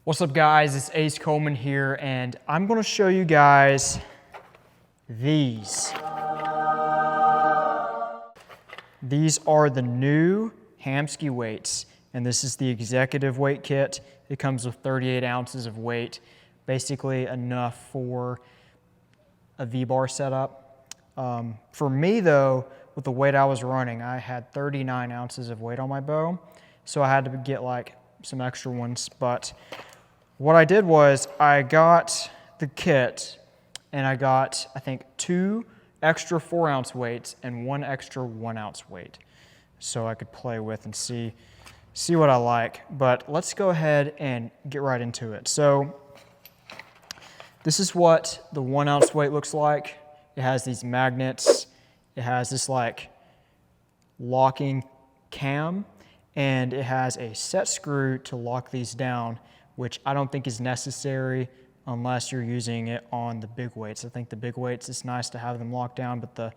What's up guys, it's Ace Coleman here and I'm going to show you guys these. These are the new Hamskea Weights and this is the executive weight kit. It comes with 38 ounces of weight, basically enough for a V-bar setup. For me though, with the weight I was running, I had 39 ounces of weight on my bow, so I had to get like some extra ones, but what I did was I got the kit and I got, I think, 2 extra 4-ounce weights and 1 extra 1-ounce weight. So I could play with and see what I like. But let's go ahead and get right into it. So this is what the 1-ounce weight looks like. It has these magnets. It has this like locking cam and it has a set screw to lock these down, which I don't think is necessary unless you're using it on the big weights. I think the big weights, it's nice to have them locked down, but the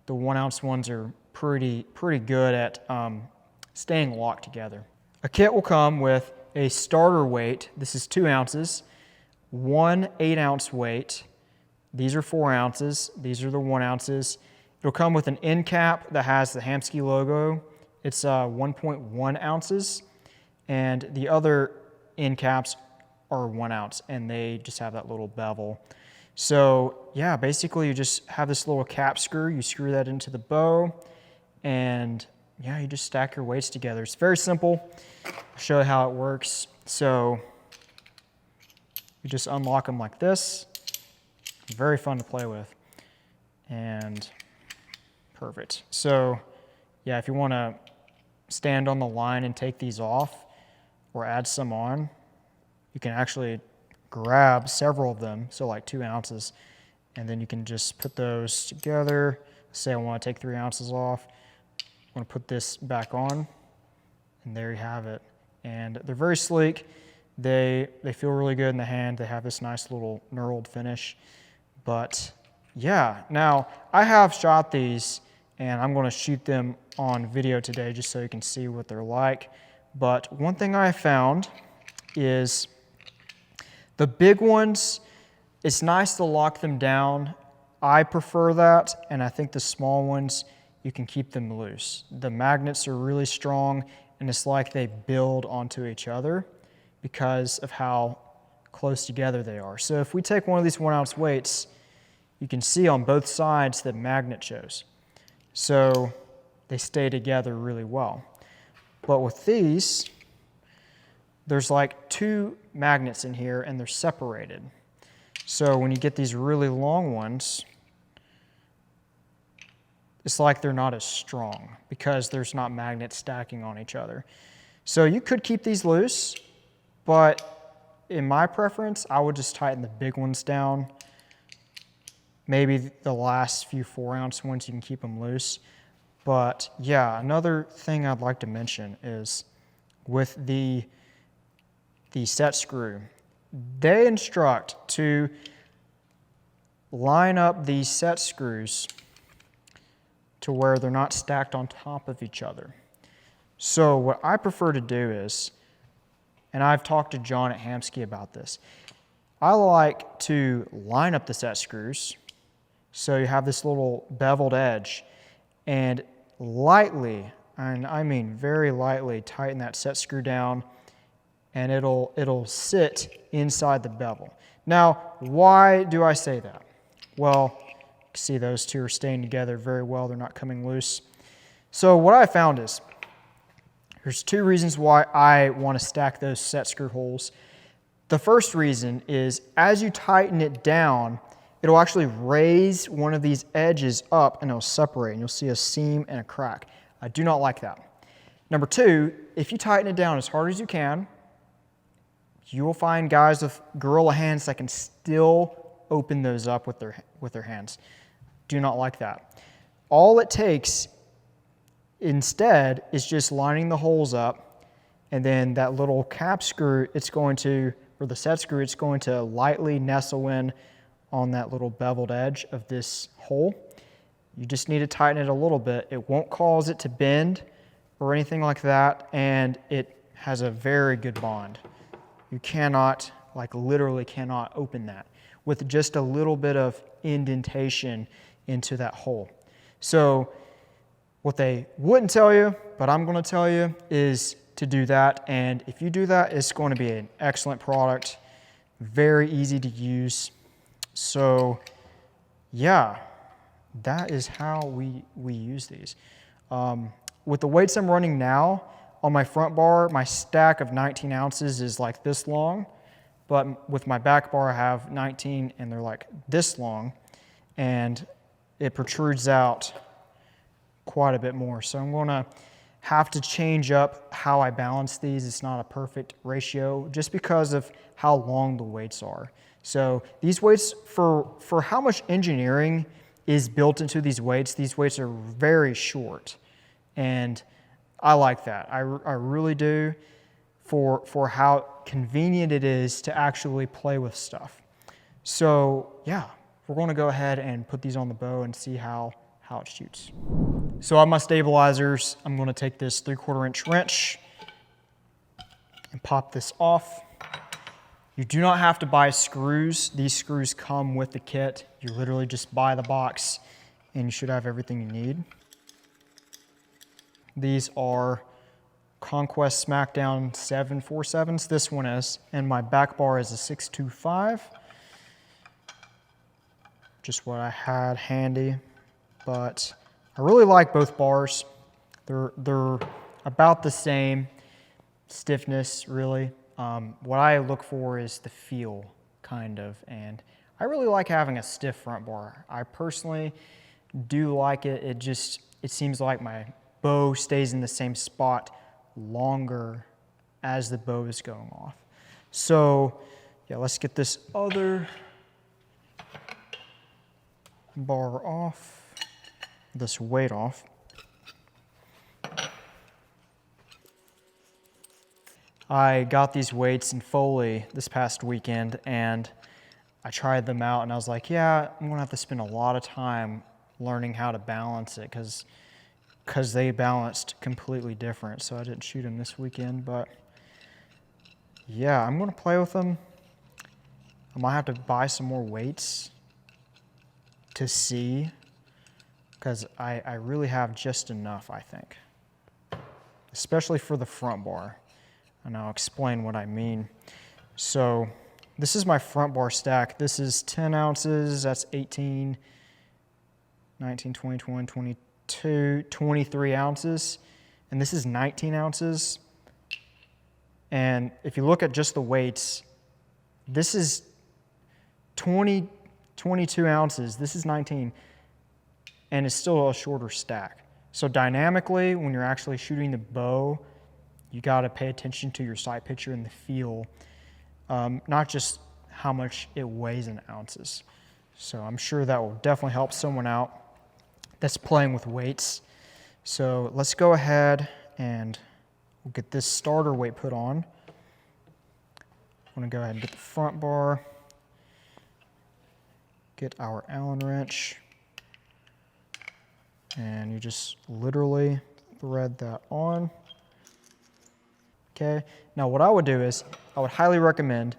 1-ounce ones are pretty good at staying locked together. A kit will come with a starter weight. This is 2 ounces, 1 8-ounce weight. These are 4 ounces. These are the 1 ounces. It'll come with an end cap that has the Hamskea logo. It's 1.1 ounces, and the other end caps are 1 ounce and they just have that little bevel. So yeah, basically you just have this little cap screw, you screw that into the bow and yeah, you just stack your weights together. It's very simple. I'll show you how it works. So you just unlock them like this. Very fun to play with and perfect. So yeah, if you want to stand on the line and take these off, or add some on, you can actually grab several of them, so like 2 ounces, and then you can just put those together. Say I want to take 3 ounces off, I want to put this back on, and there you have it. And they're very sleek. They feel really good in the hand. They have this nice little knurled finish. But yeah, now I have shot these, and I'm going to shoot them on video today just so you can see what they're like. But one thing I found is the big ones, it's nice to lock them down. I prefer that, and I think the small ones, you can keep them loose. The magnets are really strong, and it's like they build onto each other because of how close together they are. So if we take one of these 1-ounce weights, you can see on both sides the magnet shows. So they stay together really well. But with these, there's like 2 magnets in here and they're separated. So when you get these really long ones, it's like they're not as strong because there's not magnets stacking on each other. So you could keep these loose, but in my preference, I would just tighten the big ones down. Maybe the last few 4-ounce ones, you can keep them loose. But yeah, another thing I'd like to mention is with the set screw, they instruct to line up these set screws to where they're not stacked on top of each other. So what I prefer to do is, and I've talked to John at Hamskea about this, I like to line up the set screws so you have this little beveled edge and lightly, and I mean very lightly, tighten that set screw down and it'll sit inside the bevel. Now, why do I say that? Well, you can see those 2 are staying together very well. They're not coming loose. So what I found is there's 2 reasons why I want to stack those set screw holes. The first reason is as you tighten it down, it'll actually raise one of these edges up and it'll separate and you'll see a seam and a crack. I do not like that. Number 2, if you tighten it down as hard as you can, you will find guys with gorilla hands that can still open those up with their hands. Do not like that. All it takes instead is just lining the holes up, and then that little cap screw, or the set screw, it's going to lightly nestle in on that little beveled edge of this hole. You just need to tighten it a little bit. It won't cause it to bend or anything like that, and it has a very good bond. You cannot, like literally cannot open that with just a little bit of indentation into that hole. So what they wouldn't tell you, but I'm going to tell you, is to do that. And if you do that, it's going to be an excellent product, very easy to use. So yeah, that is how we use these. With the weights I'm running now, on my front bar, my stack of 19 ounces is like this long, but with my back bar I have 19 and they're like this long, and it protrudes out quite a bit more. So I'm gonna have to change up how I balance these. It's not a perfect ratio just because of how long the weights are. So these weights, for how much engineering is built into these weights are very short. And I like that. I really do, for how convenient it is to actually play with stuff. So yeah, we're going to go ahead and put these on the bow and see how it shoots. So on my stabilizers, I'm going to take this 3/4 inch wrench and pop this off. You do not have to buy screws. These screws come with the kit. You literally just buy the box and you should have everything you need. These are Conquest Smackdown 747s. This one is, and my back bar is a 625. Just what I had handy, but I really like both bars. They're about the same stiffness, really. What I look for is the feel, kind of, and I really like having a stiff front bar. I personally do like it. It seems like my bow stays in the same spot longer as the bow is going off. So yeah, let's get this other bar off, this weight off. I got these weights in Foley this past weekend and I tried them out and I was like, yeah, I'm gonna have to spend a lot of time learning how to balance it because they balanced completely different. So I didn't shoot them this weekend, but yeah, I'm gonna play with them. I might have to buy some more weights to see, because I really have just enough, I think, especially for the front bar. And I'll explain what I mean. So this is my front bar stack. This is 10 ounces, that's 18, 19, 20, 21, 22, 23 ounces. And this is 19 ounces. And if you look at just the weights, this is 20, 22 ounces, this is 19, and it's still a shorter stack. So dynamically, when you're actually shooting the bow, you gotta pay attention to your sight picture and the feel, not just how much it weighs in ounces. So I'm sure that will definitely help someone out that's playing with weights. So let's go ahead and we'll get this starter weight put on. I'm gonna go ahead and get the front bar, get our Allen wrench, and you just literally thread that on. Okay, now what I would do is, I would highly recommend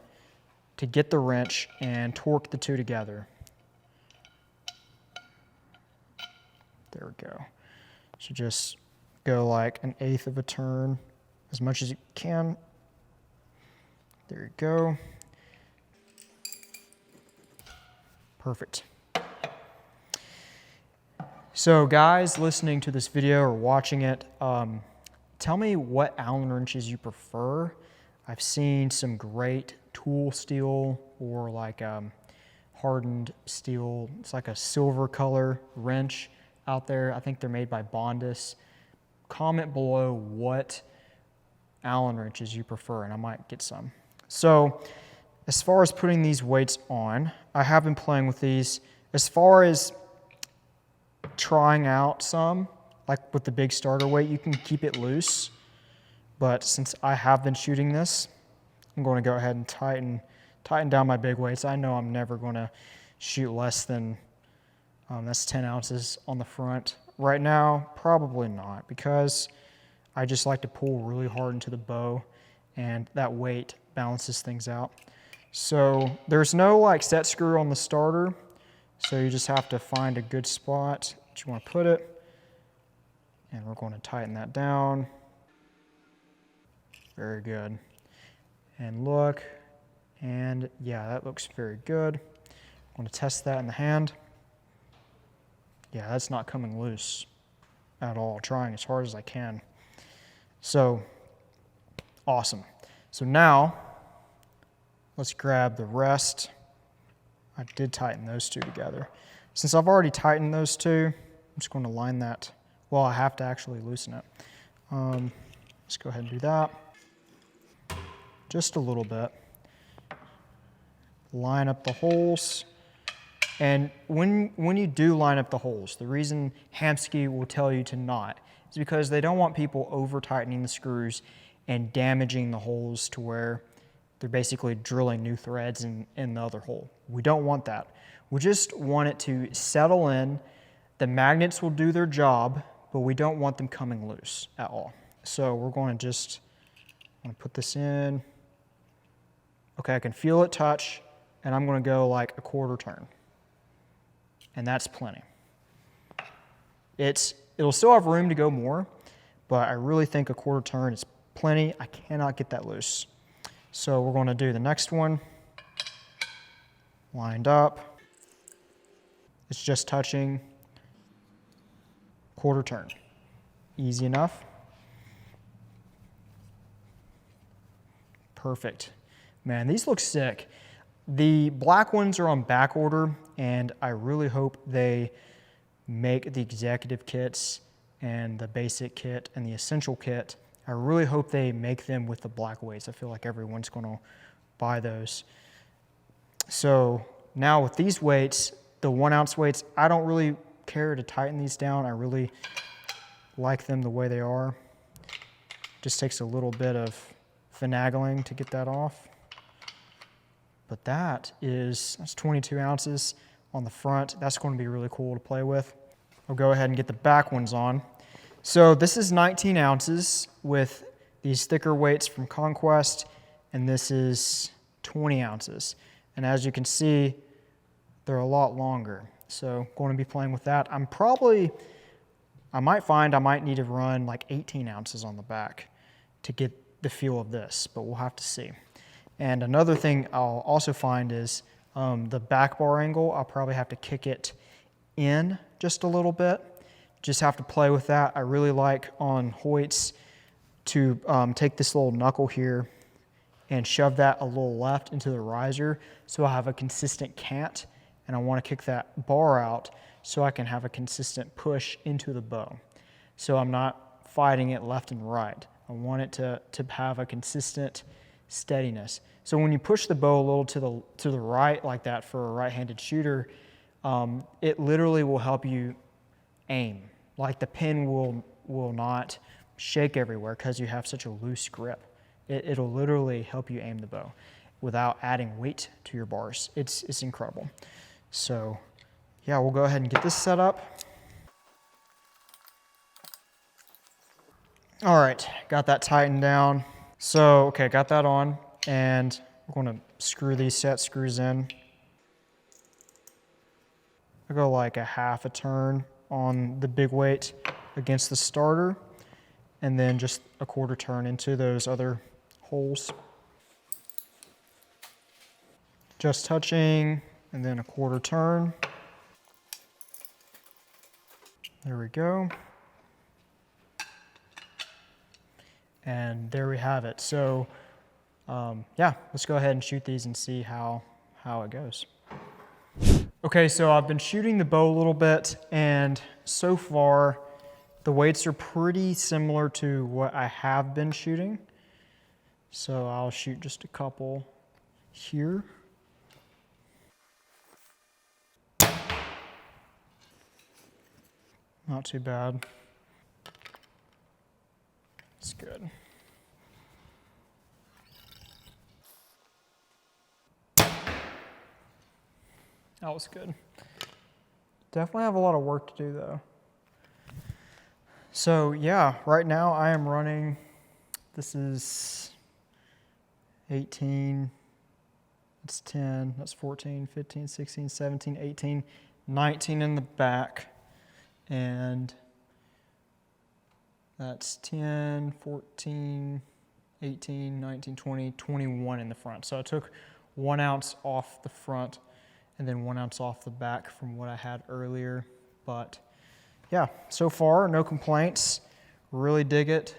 to get the wrench and torque the two together. There we go. So just go like 1/8 of a turn, as much as you can. There you go. Perfect. So guys listening to this video or watching it, tell me what Allen wrenches you prefer. I've seen some great tool steel or like hardened steel. It's like a silver color wrench out there. I think they're made by Bondus. Comment below what Allen wrenches you prefer and I might get some. So as far as putting these weights on, I have been playing with these. As far as trying out some, like with the big starter weight, you can keep it loose. But since I have been shooting this, I'm going to go ahead and tighten down my big weights. I know I'm never going to shoot less than, that's 10 ounces on the front. Right now, probably not, because I just like to pull really hard into the bow and that weight balances things out. So there's no like set screw on the starter, so you just have to find a good spot that you want to put it. And we're going to tighten that down. Very good. And look, and yeah, that looks very good. I'm going to test that in the hand. Yeah, that's not coming loose at all. Trying as hard as I can. So, awesome. So now, let's grab the rest. I did tighten those two together. Since I've already tightened those two, I'm just going to line that. Well, I have to actually loosen it. Let's go ahead and do that. Just a little bit. Line up the holes. And when you do line up the holes, the reason Hamskea will tell you to not is because they don't want people over tightening the screws and damaging the holes to where they're basically drilling new threads in the other hole. We don't want that. We just want it to settle in. The magnets will do their job, but we don't want them coming loose at all. So we're going to just put this in. Okay, I can feel it touch, and I'm going to go like a quarter turn. And that's plenty. It'll still have room to go more, but I really think a quarter turn is plenty. I cannot get that loose. So we're going to do the next one. Lined up. It's just touching. Quarter turn. Easy enough. Perfect. Man, these look sick. The black ones are on back order, and I really hope they make the executive kits and the basic kit and the essential kit. I really hope they make them with the black weights. I feel like everyone's going to buy those. So now with these weights, the 1 ounce weights, I don't really care to tighten these down. I really like them the way they are. Just takes a little bit of finagling to get that off. But that's 22 ounces on the front. That's going to be really cool to play with. I'll go ahead and get the back ones on. So this is 19 ounces with these thicker weights from Conquest, and this is 20 ounces. And as you can see, they're a lot longer. So going to be playing with that. I might find I might need to run like 18 ounces on the back to get the feel of this, but we'll have to see. And another thing I'll also find is the back bar angle. I'll probably have to kick it in just a little bit. Just have to play with that. I really like on Hoyts to take this little knuckle here and shove that a little left into the riser so I have a consistent cant, and I want to kick that bar out so I can have a consistent push into the bow. So I'm not fighting it left and right. I want it to have a consistent steadiness. So when you push the bow a little to the right like that for a right-handed shooter, it literally will help you aim. Like the pin will not shake everywhere because you have such a loose grip. It'll literally help you aim the bow without adding weight to your bars. It's incredible. So yeah, we'll go ahead and get this set up. All right, got that tightened down. So, okay, got that on, and we're going to screw these set screws in. I'll go like a half a turn on the big weight against the starter, and then just a quarter turn into those other holes. Just touching, and then a quarter turn. There we go. And there we have it. So yeah, let's go ahead and shoot these and see how it goes. Okay, so I've been shooting the bow a little bit, and so far the weights are pretty similar to what I have been shooting. So I'll shoot just a couple here. Not too bad. It's good. That was good. Definitely have a lot of work to do though. So yeah, right now I am running, this is 18, that's 10, that's 14, 15, 16, 17, 18, 19 in the back, and that's 10, 14, 18, 19, 20, 21 in the front. So I took 1 ounce off the front and then 1 ounce off the back from what I had earlier. But yeah, so far, no complaints. Really dig it.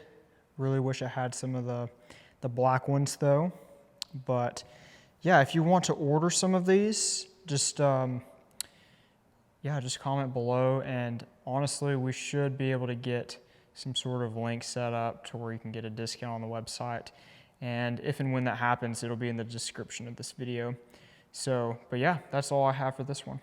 Really wish I had some of the black ones though. But yeah, if you want to order some of these, just comment below, and honestly, we should be able to get some sort of link set up to where you can get a discount on the website. And if and when that happens, it'll be in the description of this video. So, but yeah, that's all I have for this one.